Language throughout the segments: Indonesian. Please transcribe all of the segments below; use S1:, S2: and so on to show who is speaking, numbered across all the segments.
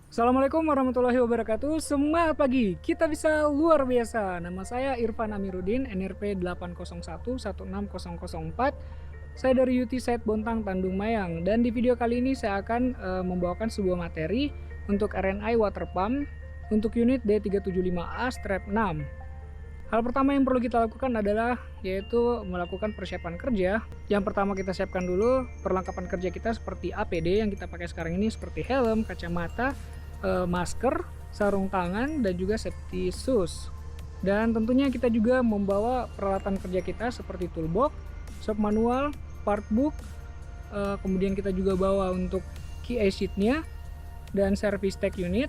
S1: Assalamualaikum warahmatullahi wabarakatuh. Semangat pagi, kita bisa luar biasa. Nama saya Irfan Amiruddin, NRP 8011604. Saya dari UT Site Bontang, Tandung Mayang. Dan di video kali ini saya akan membawakan sebuah materi untuk RNI water pump untuk unit D375A strap 6. Hal pertama yang perlu kita lakukan adalah yaitu melakukan persiapan kerja. Yang pertama kita siapkan dulu perlengkapan kerja kita seperti APD yang kita pakai sekarang ini, seperti helm, kacamata, masker, sarung tangan, dan juga safety shoes. Dan tentunya kita juga membawa peralatan kerja kita seperti toolbox, shop manual, part book, kemudian kita juga bawa untuk key sheet-nya dan service tech unit.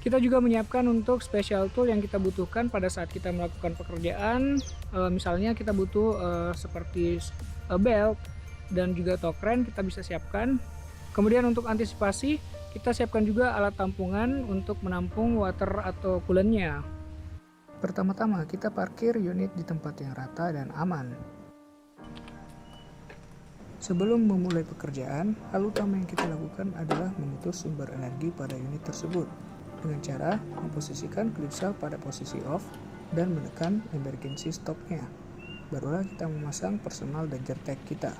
S1: Kita juga menyiapkan untuk special tool yang kita butuhkan pada saat kita melakukan pekerjaan. Misalnya kita butuh seperti belt dan juga tokren, kita bisa siapkan. Kemudian untuk antisipasi, kita siapkan juga alat tampungan untuk menampung water atau coolant-nya. Pertama-tama kita parkir unit di tempat yang rata dan aman. Sebelum memulai pekerjaan, hal utama yang kita lakukan adalah memutus sumber energi pada unit tersebut dengan cara memposisikan klip sel pada posisi off dan menekan emergency stop-nya. Barulah kita memasang personal danger tag kita.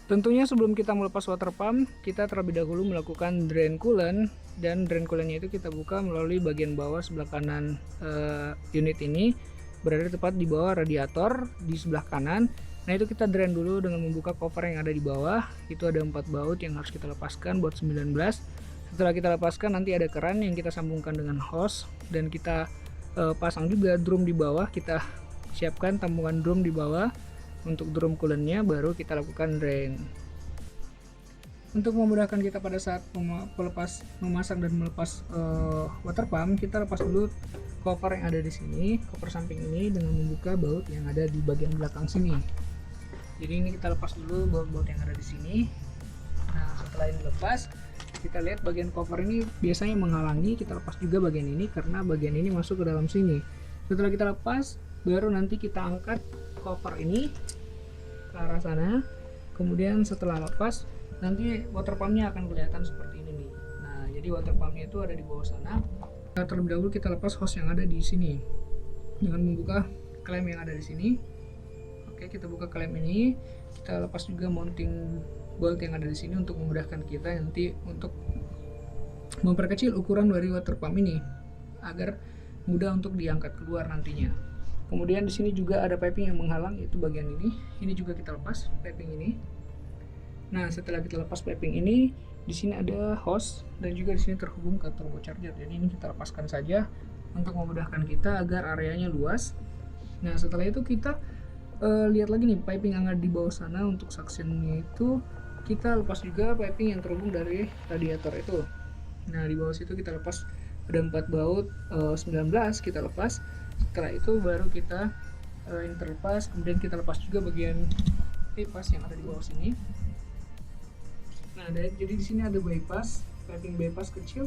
S1: Tentunya sebelum kita melepas water pump, kita terlebih dahulu melakukan drain coolant, dan drain coolant-nya itu kita buka melalui bagian bawah sebelah kanan unit ini, berada tepat di bawah radiator di sebelah kanan. Nah, itu kita drain dulu dengan membuka cover yang ada di bawah. Itu ada 4 baut yang harus kita lepaskan, baut 19. Setelah kita lepaskan, nanti ada keran yang kita sambungkan dengan hose, dan kita pasang juga drum di bawah. Kita siapkan tampungan drum di bawah untuk drum coolant-nya, baru kita lakukan drain. Untuk memudahkan kita pada saat memasang dan melepas water pump, kita lepas dulu cover yang ada di sini, cover samping ini, dengan membuka baut yang ada di bagian belakang sini. Jadi ini kita lepas dulu baut-baut yang ada di sini. Nah, setelah ini lepas, kita lihat bagian cover ini biasanya menghalangi. Kita lepas juga bagian ini karena bagian ini masuk ke dalam sini. Setelah kita lepas, baru nanti kita angkat cover ini ke arah sana. Kemudian setelah lepas, nanti water pumpnya akan kelihatan seperti ini nih. Nah, jadi water pumpnya itu ada di bawah sana. Terlebih dahulu kita lepas hose yang ada di sini dengan membuka klem yang ada di sini. Oke, kita buka klem ini, kita lepas juga mounting bolt yang ada di sini untuk memudahkan kita nanti untuk memperkecil ukuran dari water pump ini agar mudah untuk diangkat keluar nantinya. Kemudian di sini juga ada piping yang menghalang, itu bagian ini. Ini juga kita lepas piping ini. Nah, setelah kita lepas piping ini, di sini ada hose dan juga di sini terhubung ke turbo charger. Jadi ini kita lepaskan saja untuk memudahkan kita agar areanya luas. Nah, setelah itu kita lihat lagi nih piping yang ada di bawah sana. Untuk suctionnya itu kita lepas juga piping yang terhubung dari radiator itu. Nah, di bawah situ kita lepas, ada 4 baut 19 kita lepas. Setelah itu baru kita ini terlepas. Kemudian kita lepas juga bagian bypass yang ada di bawah sini. Nah, jadi di sini ada bypass, piping bypass kecil,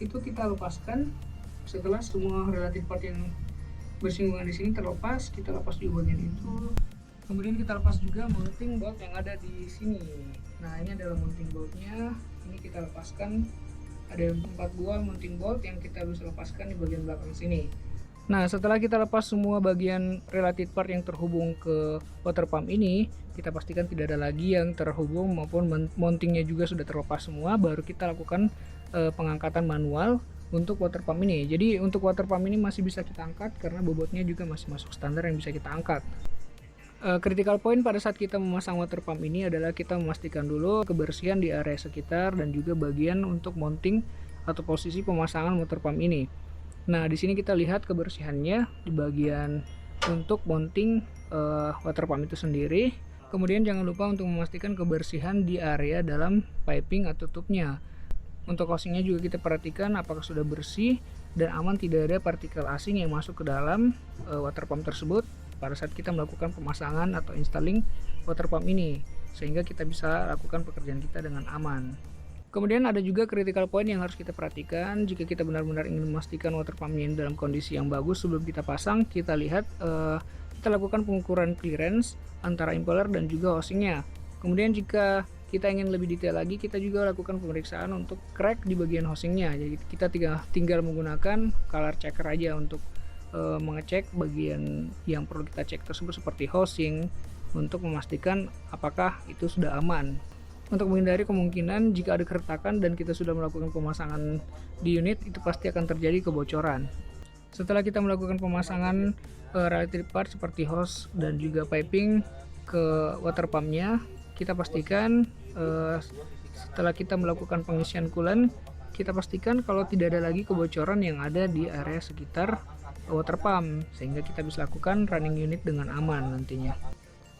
S1: itu kita lepaskan. Setelah semua relatif part yang bersinggungan di sini terlepas, kita lepas juga bagian itu. Kemudian kita lepas juga mounting bolt yang ada di sini. Nah, ini adalah mounting boltnya. Ini kita lepaskan. Ada 4 buah mounting bolt yang kita bisa lepaskan di bagian belakang sini. Nah, setelah kita lepas semua bagian related part yang terhubung ke water pump ini, kita pastikan tidak ada lagi yang terhubung maupun mountingnya juga sudah terlepas semua, baru kita lakukan pengangkatan manual untuk water pump ini. Jadi untuk water pump ini masih bisa kita angkat karena bobotnya juga masih masuk standar yang bisa kita angkat. Critical point pada saat kita memasang water pump ini adalah kita memastikan dulu kebersihan di area sekitar dan juga bagian untuk mounting atau posisi pemasangan water pump ini. Nah, di sini kita lihat kebersihannya di bagian untuk mounting water pump itu sendiri. Kemudian jangan lupa untuk memastikan kebersihan di area dalam piping atau tubnya. Untuk housingnya juga kita perhatikan apakah sudah bersih dan aman, tidak ada partikel asing yang masuk ke dalam water pump tersebut pada saat kita melakukan pemasangan atau installing water pump ini, sehingga kita bisa lakukan pekerjaan kita dengan aman. Kemudian ada juga critical point yang harus kita perhatikan jika kita benar-benar ingin memastikan water pumpnya dalam kondisi yang bagus. Sebelum kita pasang, kita lihat kita lakukan pengukuran clearance antara impeller dan juga housingnya. Kemudian jika kita ingin lebih detail lagi, kita juga lakukan pemeriksaan untuk crack di bagian housingnya. Jadi kita tinggal menggunakan color checker aja untuk mengecek bagian yang perlu kita cek tersebut seperti housing, untuk memastikan apakah itu sudah aman. Untuk menghindari kemungkinan jika ada keretakan dan kita sudah melakukan pemasangan di unit, itu pasti akan terjadi kebocoran. Setelah kita melakukan pemasangan related part seperti hose dan juga piping ke water pumpnya, kita pastikan setelah kita melakukan pengisian coolant, kita pastikan kalau tidak ada lagi kebocoran yang ada di area sekitar water pump, sehingga kita bisa lakukan running unit dengan aman nantinya.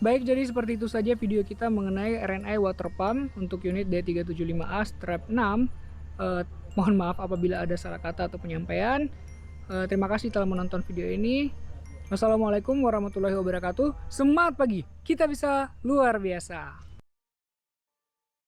S1: Baik, jadi seperti itu saja video kita mengenai RNI water pump untuk unit D375A strap 6. Mohon maaf apabila ada salah kata atau penyampaian. Terima kasih telah menonton video ini. Wassalamualaikum warahmatullahi wabarakatuh. Semangat pagi, kita bisa luar biasa.